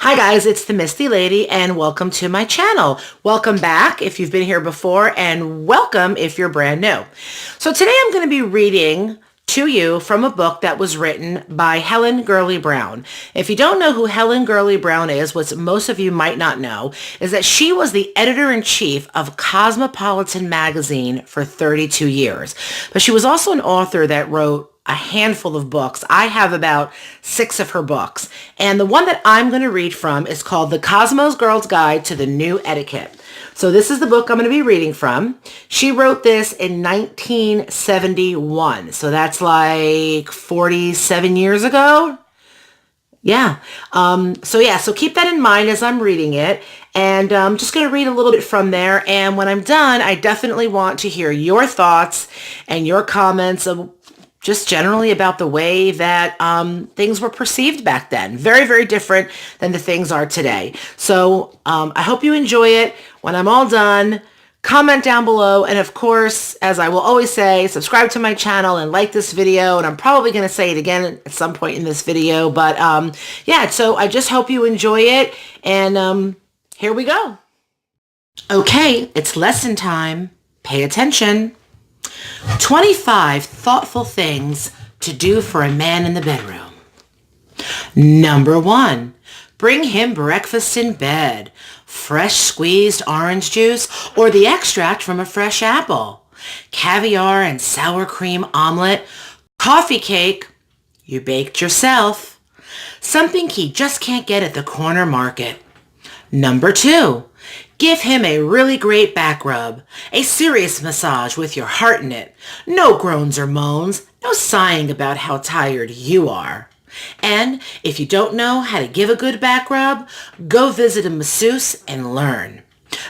Hi guys, it's the Misty Lady and welcome to my channel. Welcome back if you've been here before and welcome if you're brand new. So today I'm going to be reading to you from a book that was written by Helen Gurley Brown. If you don't know who Helen Gurley Brown is, what most of you might not know is that she was the editor-in-chief of Cosmopolitan magazine for 32 years. But she was also an author that wrote a handful of books. I have about 6 of her books. And the one that I'm going to read from is called The Cosmo's Girl's Guide to the New Etiquette. So this is the book I'm going to be reading from. She wrote this in 1971. So that's like 47 years ago. Yeah. So keep that in mind as I'm reading it. And I'm just going to read a little bit from there. And when I'm done, I definitely want to hear your thoughts and your comments of just generally about the way that things were perceived back then. Very, very different than the things are today. So I hope you enjoy it. When I'm all done, comment down below. And of course, as I will always say, subscribe to my channel and like this video. And I'm probably going to say it again at some point in this video. But yeah, so I just hope you enjoy it. And here we go. Okay, it's lesson time. Pay attention. 25 thoughtful things to do for a man in the bedroom. Number 1, bring him breakfast in bed. Fresh squeezed orange juice or the extract from a fresh apple. Caviar and sour cream omelet. Coffee cake you baked yourself. Something he just can't get at the corner market. Number 2, give him a really great back rub, a serious massage with your heart in it. No groans or moans, no sighing about how tired you are. And if you don't know how to give a good back rub, go visit a masseuse and learn.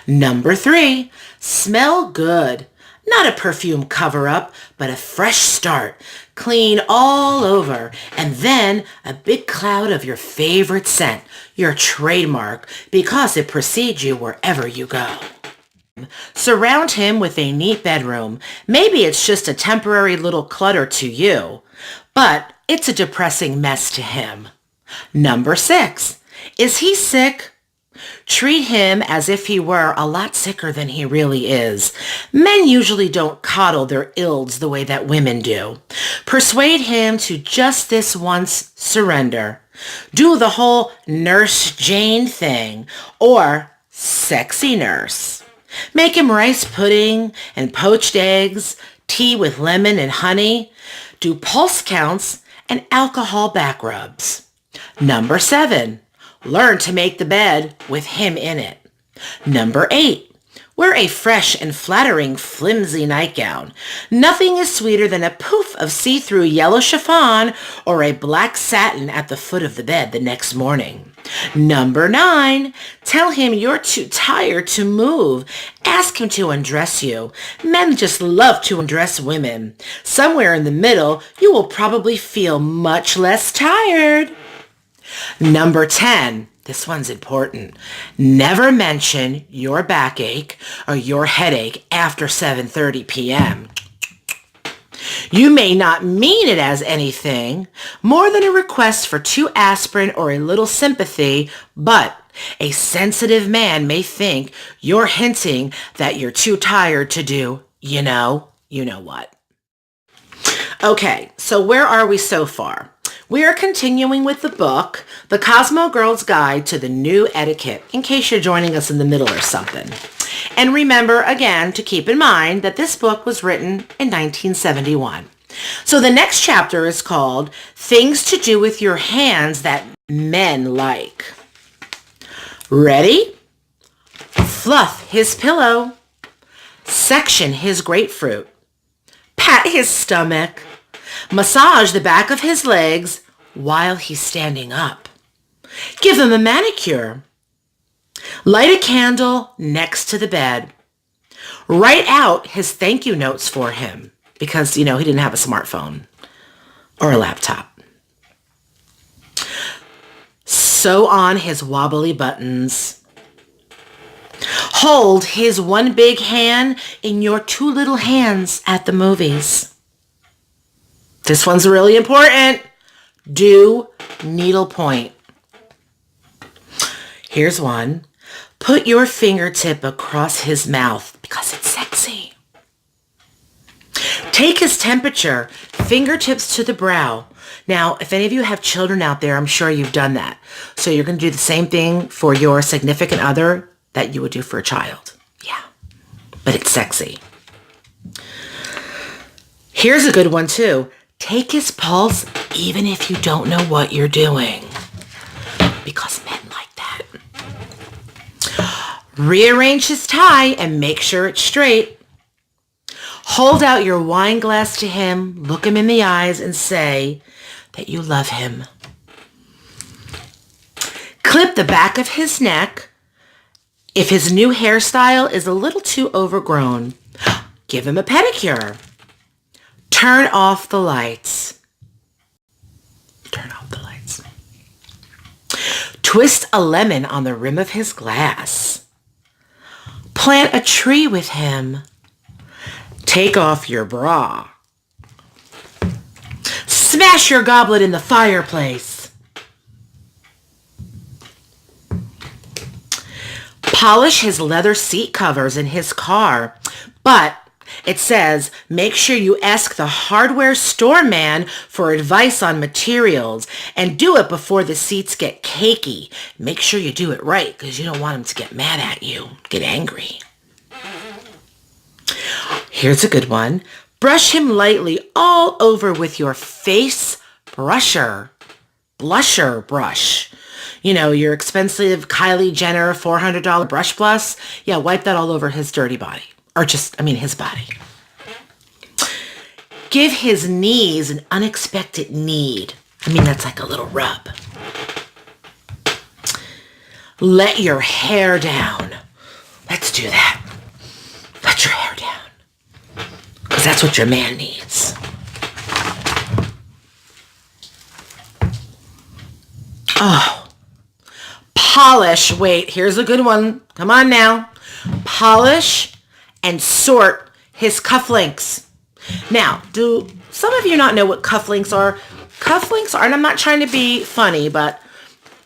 Number 3, smell good. Not a perfume cover-up, but a fresh start. Clean all over, and then a big cloud of your favorite scent, your trademark, because it precedes you wherever you go. Surround him with a neat bedroom. Maybe it's just a temporary little clutter to you, but it's a depressing mess to him. Number 6, is he sick? Treat him as if he were a lot sicker than he really is. Men usually don't coddle their ills the way that women do. Persuade him to just this once surrender. Do the whole Nurse Jane thing or sexy nurse. Make him rice pudding and poached eggs, tea with lemon and honey. Do pulse counts and alcohol back rubs. Number 7. Learn to make the bed with him in it. Number 8. Wear a fresh and flattering flimsy nightgown. Nothing is sweeter than a poof of see-through yellow chiffon or a black satin at the foot of the bed the next morning. Number 9. Tell him you're too tired to move. Ask him to undress you. Men just love to undress women. Somewhere in the middle, you will probably feel much less tired. Number 10, this one's important. Never mention your backache or your headache after 7:30 p.m. You may not mean it as anything more than a request for 2 aspirin or a little sympathy, but a sensitive man may think you're hinting that you're too tired to do, you know what. Okay, so where are we so far? We are continuing with the book, The Cosmo Girl's Guide to the New Etiquette, in case you're joining us in the middle or something. And remember, again, to keep in mind that this book was written in 1971. So the next chapter is called Things to Do with Your Hands That Men Like. Ready? Fluff his pillow. Section his grapefruit. Pat his stomach. Massage the back of his legs while he's standing up. Give him a manicure. Light a candle next to the bed. Write out his thank you notes for him because, he didn't have a smartphone or a laptop. Sew on his wobbly buttons. Hold his one big hand in your 2 little hands at the movies. This one's really important. Do needlepoint. Here's one. Put your fingertip across his mouth because it's sexy. Take his temperature, fingertips to the brow. Now, if any of you have children out there, I'm sure you've done that. So you're going to do the same thing for your significant other that you would do for a child. Yeah, but it's sexy. Here's a good one too. Take his pulse even if you don't know what you're doing. Because men like that. Rearrange his tie and make sure it's straight. Hold out your wine glass to him, look him in the eyes, and say that you love him. Clip the back of his neck. If his new hairstyle is a little too overgrown, give him a pedicure. Turn off the lights. Turn off the lights. Twist a lemon on the rim of his glass. Plant a tree with him. Take off your bra. Smash your goblet in the fireplace. Polish his leather seat covers in his car, but it says make sure you ask the hardware store man for advice on materials and do it before the seats get cakey. Make sure you do it right because you don't want him to get mad at you, get angry. Here's a good one. Brush him lightly all over with your face brusher. Blusher brush. You know, your expensive Kylie Jenner $400 brush plus. Yeah, wipe that all over his dirty body. Or his body. Give his knees an unexpected knead. That's like a little rub. Let your hair down. Let's do that. Let your hair down. Because that's what your man needs. Oh. Polish. Wait, here's a good one. Come on now. Polish and sort his cufflinks. Now, do some of you not know what cufflinks are? Cufflinks are, and I'm not trying to be funny, but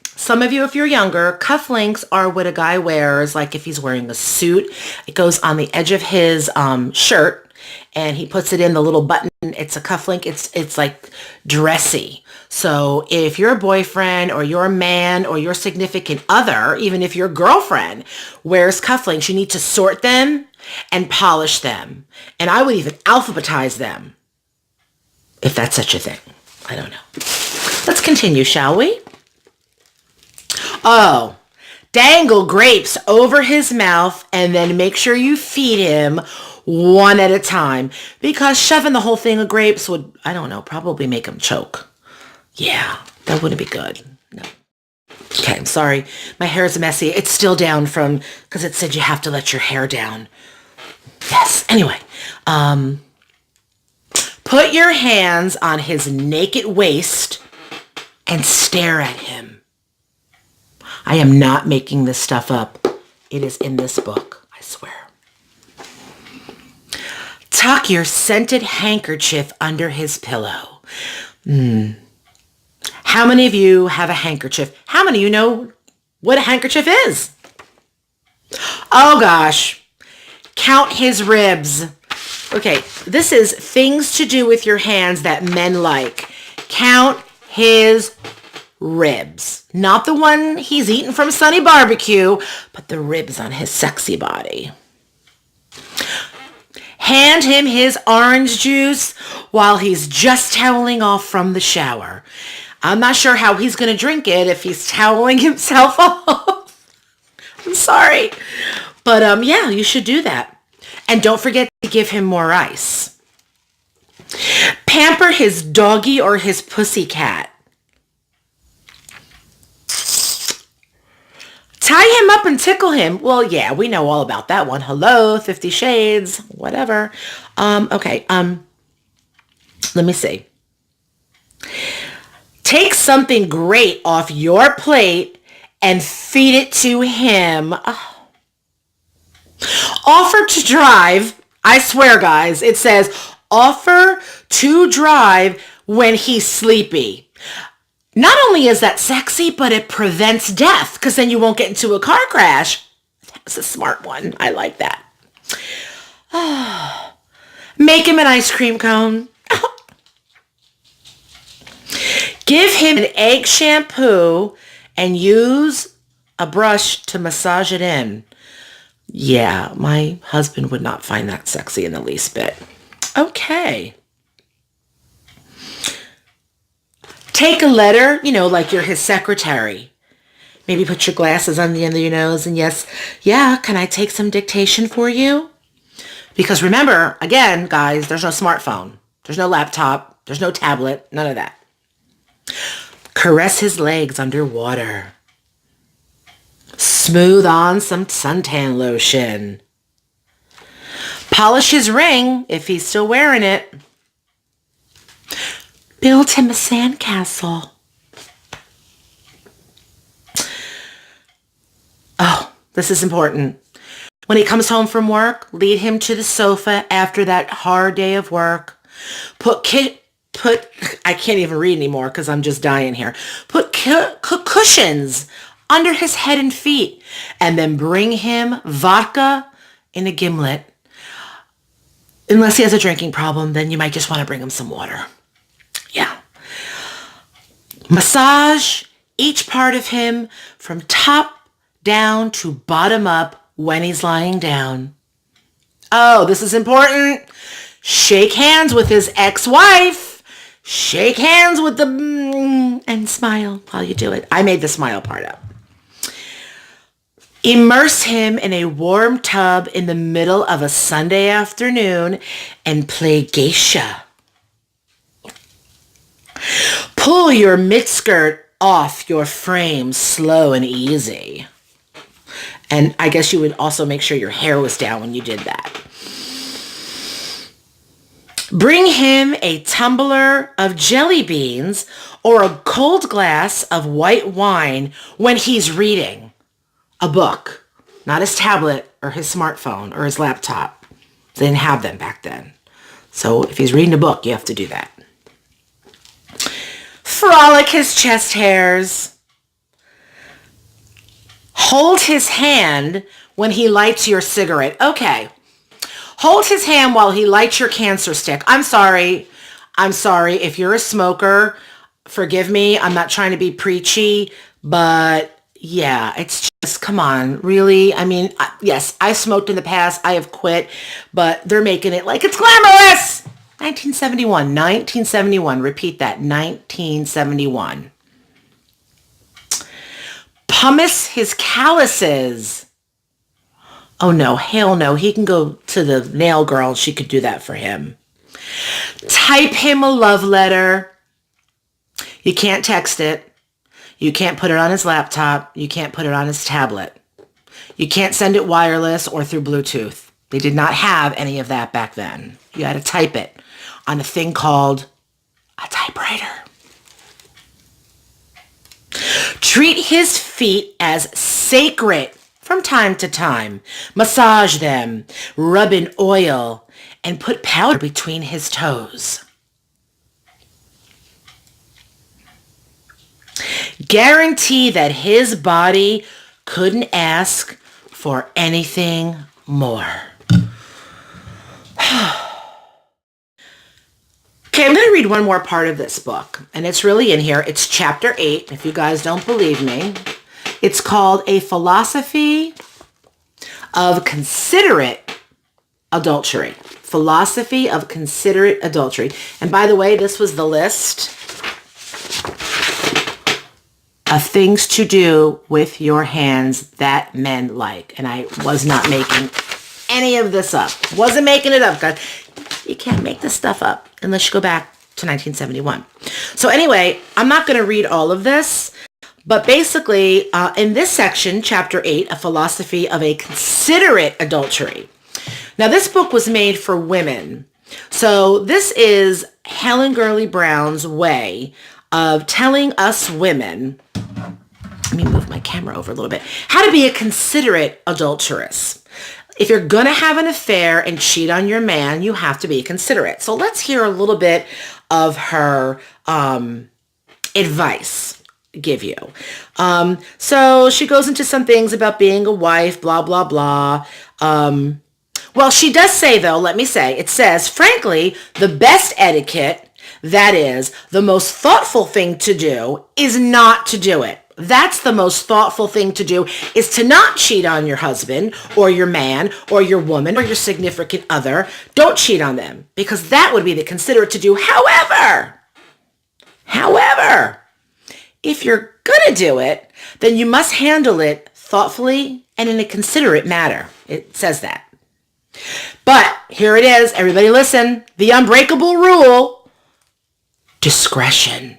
some of you, if you're younger, cufflinks are what a guy wears, like if he's wearing a suit. It goes on the edge of his shirt, and he puts it in the little button. It's a cufflink. It's like dressy. So if your boyfriend or your man or your significant other, even if your girlfriend wears cufflinks, you need to sort them and polish them. And I would even alphabetize them, if that's such a thing. I don't know. Let's continue, shall we? Oh, dangle grapes over his mouth and then make sure you feed him one at a time, because shoving the whole thing of grapes would, probably make him choke. Yeah, that wouldn't be good. No. Okay, I'm sorry. My hair is messy. It's still down because it said you have to let your hair down. Yes. Anyway, put your hands on his naked waist and stare at him. I am not making this stuff up. It is in this book, I swear. Tuck your scented handkerchief under his pillow. How many of you have a handkerchief? How many of you know what a handkerchief is? Oh gosh. Count his ribs. Okay, this is things to do with your hands that men like. Count his ribs. Not the one he's eating from Sunny Barbecue, but the ribs on his sexy body. Hand him his orange juice while he's just toweling off from the shower. I'm not sure how he's going to drink it if he's toweling himself off. I'm sorry. But yeah, you should do that. And don't forget to give him more ice. Pamper his doggy or his pussy cat. Tie him up and tickle him. Well, yeah, we know all about that one. Hello, 50 Shades, whatever. Okay, let me see. Take something great off your plate and feed it to him. Oh. Offer to drive. I swear, guys, it says offer to drive when he's sleepy. Not only is that sexy, but it prevents death because then you won't get into a car crash. That's a smart one. I like that. Make him an ice cream cone. Give him an egg shampoo and use a brush to massage it in. Yeah, my husband would not find that sexy in the least bit. Okay. Take a letter, like you're his secretary. Maybe put your glasses on the end of your nose and can I take some dictation for you? Because remember, again, guys, there's no smartphone. There's no laptop. There's no tablet. None of that. Caress his legs underwater. Smooth on some suntan lotion. Polish his ring if he's still wearing it. Build him a sandcastle. Oh, this is important. When he comes home from work, lead him to the sofa after that hard day of work. I can't even read anymore because I'm just dying here. Put cushions under his head and feet, and then bring him vodka in a gimlet. Unless he has a drinking problem, then you might just want to bring him some water. Yeah. Massage each part of him from top down to bottom up when he's lying down. Oh, this is important. Shake hands with his ex-wife. Shake hands with and smile while you do it. I made the smile part up. Immerse him in a warm tub in the middle of a Sunday afternoon and play geisha. Pull your mid-skirt off your frame slow and easy. And I guess you would also make sure your hair was down when you did that. Bring him a tumbler of jelly beans or a cold glass of white wine when he's reading a book, not his tablet or his smartphone or his laptop. They didn't have them back then. So if he's reading a book, you have to do that. Frolic his chest hairs. Hold his hand when he lights your cigarette. Okay. Hold his hand while he lights your cancer stick. I'm sorry. If you're a smoker, forgive me. I'm not trying to be preachy, but yeah, it's just, come on, really? I mean, yes, I smoked in the past. I have quit, but they're making it like it's glamorous. 1971. Repeat that. 1971. Pumice his calluses. Oh no, hell no. He can go to the nail girl. She could do that for him. Type him a love letter. You can't text it. You can't put it on his laptop. You can't put it on his tablet. You can't send it wireless or through Bluetooth. They did not have any of that back then. You had to type it on a thing called a typewriter. Treat his feet as sacred from time to time. Massage them, rub in oil, and put powder between his toes. Guarantee that his body couldn't ask for anything more. Okay, I'm going to read one more part of this book, and it's really in here. It's chapter 8, if you guys don't believe me. It's called A Philosophy of Considerate Adultery. Philosophy of Considerate Adultery. And by the way, this was the list of things to do with your hands that men like. And I was not making any of this up. Wasn't making it up, guys. You can't make this stuff up unless you go back to 1971. So anyway, I'm not going to read all of this, but basically in this section, chapter 8, A Philosophy of a Considerate Adultery. Now this book was made for women. So this is Helen Gurley Brown's way of telling us women, let me move my camera over a little bit, how to be a considerate adulteress. If you're going to have an affair and cheat on your man, you have to be considerate. So let's hear a little bit of her advice give you. So she goes into some things about being a wife, blah, blah, blah. Well, she does say, though, let me say, it says, frankly, the best etiquette, that is, the most thoughtful thing to do, is not to do it. That's the most thoughtful thing to do, is to not cheat on your husband or your man or your woman or your significant other. Don't cheat on them, because that would be the considerate to do. However, if you're going to do it, then you must handle it thoughtfully and in a considerate manner. It says that. But here it is. Everybody listen. The unbreakable rule. Discretion.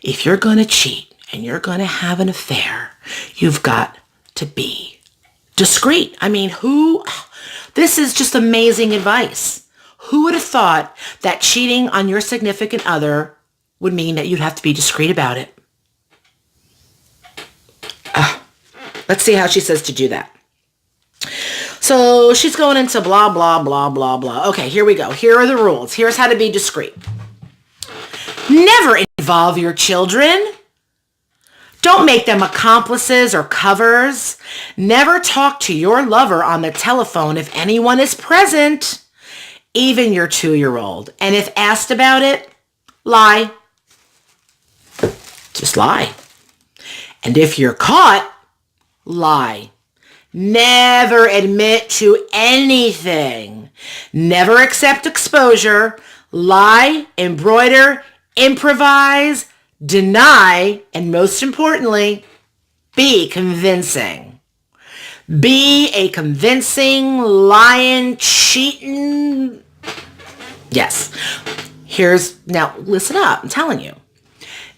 If you're going to cheat and you're going to have an affair, you've got to be discreet. I mean, this is just amazing advice. Who would have thought that cheating on your significant other would mean that you'd have to be discreet about it? Let's see how she says to do that. So she's going into blah, blah, blah, blah, blah. Okay, here we go. Here are the rules. Here's how to be discreet. Never involve your children. Don't make them accomplices or covers. Never talk to your lover on the telephone if anyone is present, even your 2-year-old. And if asked about it, lie. Just lie. And if you're caught, lie. Never admit to anything. Never accept exposure. Lie, embroider, improvise, deny, and most importantly, be convincing. Be a convincing, lying, cheating. Yes. Now listen up, I'm telling you.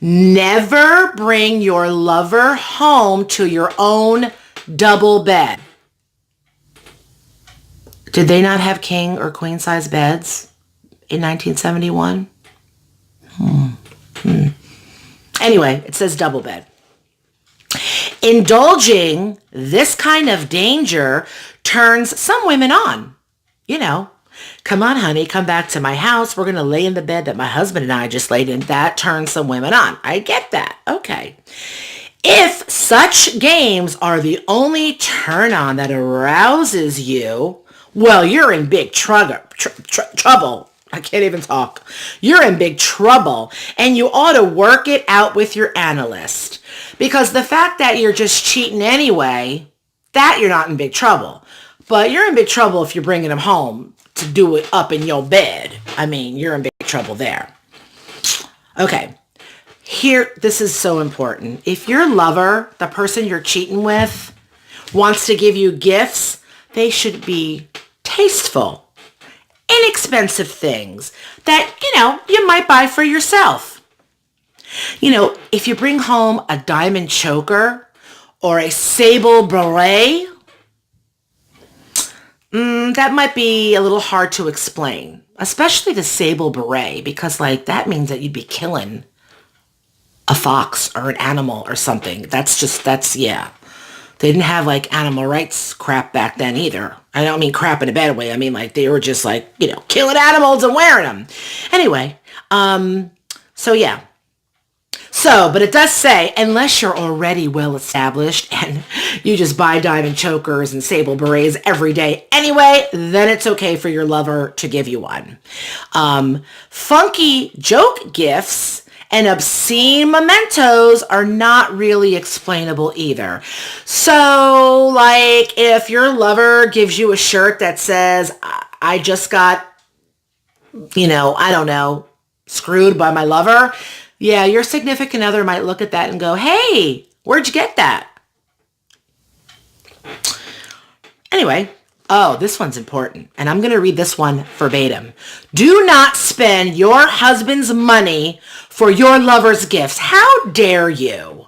Never bring your lover home to your own double bed. Did they not have king or queen size beds in 1971? Anyway, it says double bed. Indulging this kind of danger turns some women on. You know, come on, honey, come back to my house. We're going to lay in the bed that my husband and I just laid in. That turns some women on. I get that. Okay. If such games are the only turn on that arouses you, well, you're in big trouble. I can't even talk. You're in big trouble, and you ought to work it out with your analyst, because the fact that you're just cheating anyway, that you're not in big trouble. But you're in big trouble if you're bringing him home to do it up in your bed. I mean, you're in big trouble there. Okay. Here, this is so important. If your lover, the person you're cheating with, wants to give you gifts, they should be tasteful, inexpensive things that, you might buy for yourself. If you bring home a diamond choker or a sable beret, that might be a little hard to explain, especially the sable beret, because that means that you'd be killing a fox or an animal or something. Yeah. They didn't have animal rights crap back then either. I don't mean crap in a bad way. I mean they were just killing animals and wearing them. Anyway, so yeah. But it does say, unless you're already well established and you just buy diamond chokers and sable berets every day anyway, then it's okay for your lover to give you one. Funky joke gifts and obscene mementos are not really explainable either. So, if your lover gives you a shirt that says, I just got, I don't know, screwed by my lover, yeah, your significant other might look at that and go, hey, where'd you get that? Anyway, this one's important, and I'm going to read this one verbatim. Do not spend your husband's money for your lover's gifts. How dare you?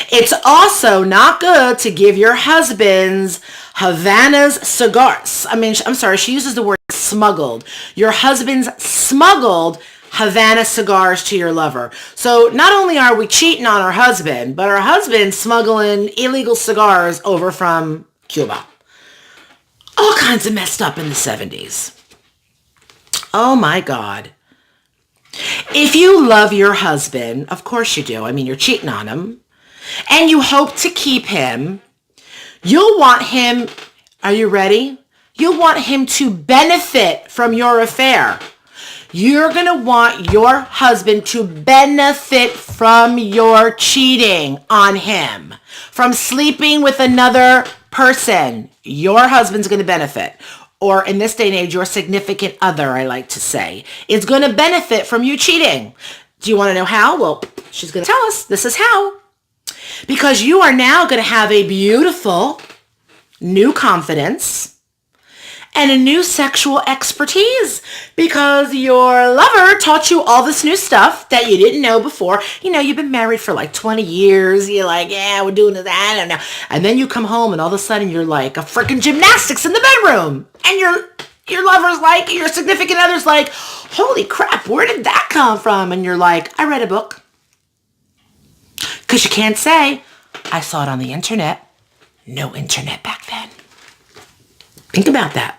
It's also not good to give your husband's Havana's cigars. I'm sorry, she uses the word smuggled. Your husband's smuggled Havana cigars to your lover. So not only are we cheating on our husband, but our husband's smuggling illegal cigars over from Cuba. All kinds of messed up in the 70s. Oh my God. If you love your husband, of course you do. I mean, you're cheating on him, and you hope to keep him, you'll want him, are you ready? You'll want him to benefit from your affair. You're going to want your husband to benefit from your cheating on him, from sleeping with another person. Your husband's going to benefit. Or in this day and age, your significant other, I like to say, is going to benefit from you cheating. Do you want to know how? Well, she's going to tell us this is how. Because you are now going to have a beautiful new confidence and a new sexual expertise because your lover taught you all this new stuff that you didn't know before. You know, you've been married for like 20 years. You're like, yeah, we're doing this, I don't know. And then you come home and all of a sudden you're like a freaking gymnastics in the bedroom. And your lover's like, your significant other's like, holy crap, where did that come from? And you're like, I read a book. Because you can't say, I saw it on the internet. No internet back then. Think about that.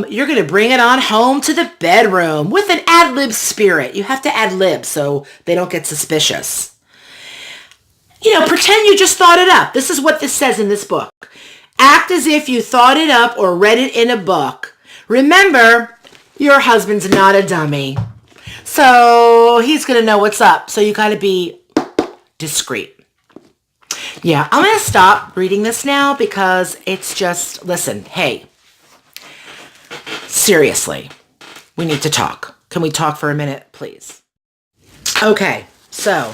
You're going to bring it on home to the bedroom with an ad-lib spirit. You have to ad-lib so they don't get suspicious. You know, pretend you just thought it up. This is what this says in this book. Act as if you thought it up or read it in a book. Remember, your husband's not a dummy. So he's going to know what's up. So you got to be discreet. Yeah, I'm going to stop reading this now because it's just, listen, hey, seriously, we need to talk. Can we talk for a minute, please? Okay, so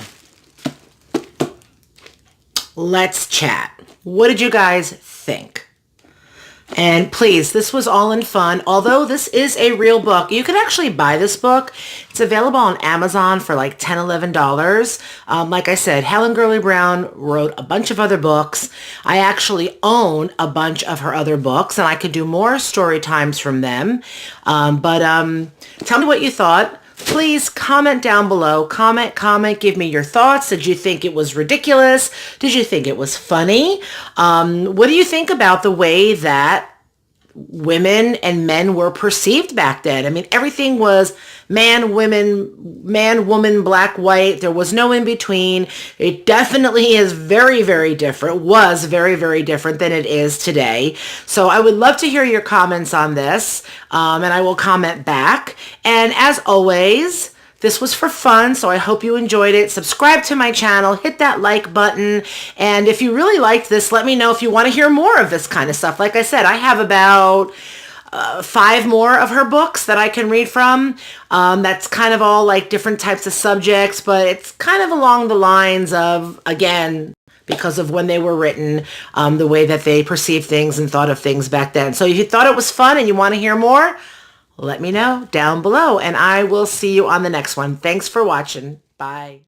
let's chat. What did you guys think? And please, this was all in fun. Although this is a real book, you can actually buy this book. It's available on Amazon for like $10, $11. Like I said, Helen Gurley Brown wrote a bunch of other books. I actually own a bunch of her other books, and I could do more story times from them. But tell me what you thought. Please comment down below. Comment. Give me your thoughts. Did you think it was ridiculous? Did you think it was funny? What do you think about the way that women and men were perceived back then? I mean, everything was man, woman, black, white. There was no in between. It definitely is very, very different. Was very, very different than it is today. So I would love to hear your comments on this, and I will comment back. And as always, this was for fun, so I hope you enjoyed it. Subscribe to my channel, hit that like button, and if you really liked this, let me know if you want to hear more of this kind of stuff. Like I said, I have about 5 more of her books that I can read from. That's kind of all like different types of subjects, but it's kind of along the lines of, again, because of when they were written, the way that they perceived things and thought of things back then. So if you thought it was fun and you want to hear more, let me know down below, and I will see you on the next one. Thanks for watching. Bye.